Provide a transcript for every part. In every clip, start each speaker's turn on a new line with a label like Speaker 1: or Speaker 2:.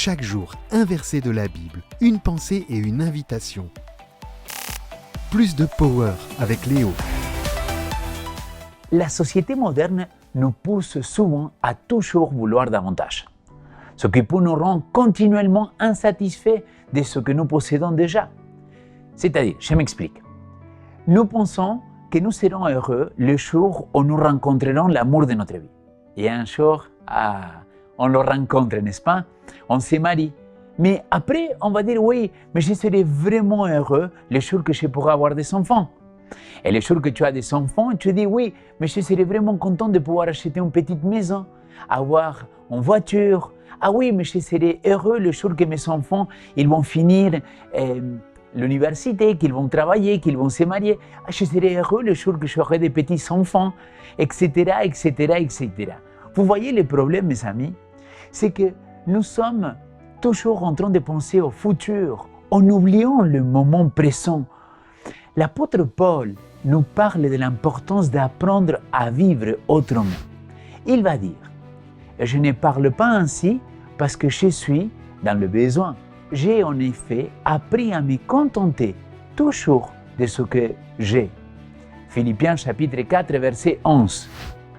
Speaker 1: Chaque jour, un verset de la Bible, une pensée et une invitation. Plus de power avec Léo.
Speaker 2: La société moderne nous pousse souvent à toujours vouloir davantage, ce qui peut nous rendre continuellement insatisfaits de ce que nous possédons déjà. C'est-à-dire, je m'explique. Nous pensons que nous serons heureux le jour où nous rencontrerons l'amour de notre vie. Et un jour, on le rencontre, n'est-ce pas? On se marie. Mais après, on va dire oui, mais je serai vraiment heureux le jour que je pourrai avoir des enfants. Et le jour que tu as des enfants, tu dis oui, mais je serai vraiment content de pouvoir acheter une petite maison, avoir une voiture. Ah oui, mais je serai heureux le jour que mes enfants ils vont finir l'université, qu'ils vont travailler, qu'ils vont se marier. Ah, je serai heureux le jour que j'aurai des petits-enfants, etc., etc., etc. Vous voyez le problème, mes amis? C'est que nous sommes toujours en train de penser au futur, en oubliant le moment présent. L'apôtre Paul nous parle de l'importance d'apprendre à vivre autrement. Il va dire, « Je ne parle pas ainsi parce que je suis dans le besoin. J'ai en effet appris à me contenter toujours de ce que j'ai. » Philippiens chapitre 4, verset 11.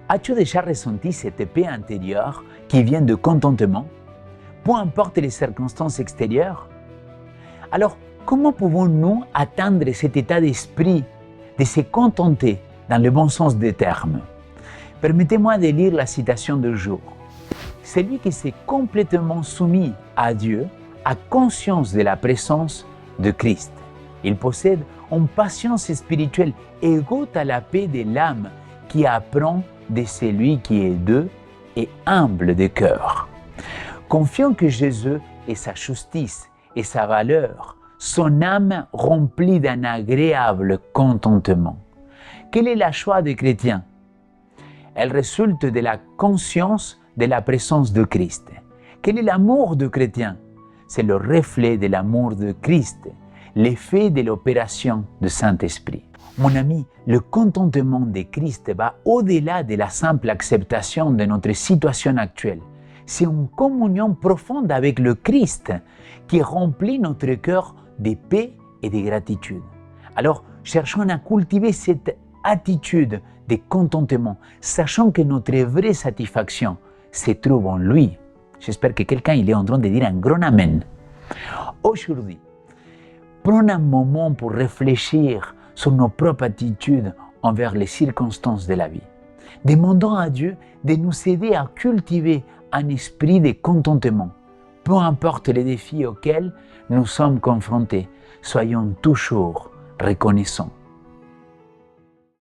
Speaker 2: As-tu déjà ressenti cette paix intérieure qui vient de contentement, peu importe les circonstances extérieures? Alors, comment pouvons-nous atteindre cet état d'esprit de se contenter dans le bon sens des termes? Permettez-moi de lire la citation du jour. Celui qui s'est complètement soumis à Dieu a conscience de la présence de Christ. Il possède une patience spirituelle égale à la paix de l'âme qui apprend de celui qui est doux et humble de cœur. Confiant que Jésus est sa justice et sa valeur, son âme remplie d'un agréable contentement. Quelle est la joie des chrétiens? Elle résulte de la conscience de la présence de Christ. Quel est l'amour du chrétien? C'est le reflet de l'amour de Christ, l'effet de l'opération du Saint-Esprit. Mon ami, le contentement de Christ va au-delà de la simple acceptation de notre situation actuelle. C'est une communion profonde avec le Christ qui remplit notre cœur de paix et de gratitude. Alors, cherchons à cultiver cette attitude de contentement, sachant que notre vraie satisfaction se trouve en lui. J'espère que quelqu'un est en train de dire un grand Amen. Aujourd'hui, prenons un moment pour réfléchir sur nos propres attitudes envers les circonstances de la vie. Demandons à Dieu de nous aider à cultiver un esprit de contentement. Peu importe les défis auxquels nous sommes confrontés, soyons toujours reconnaissants.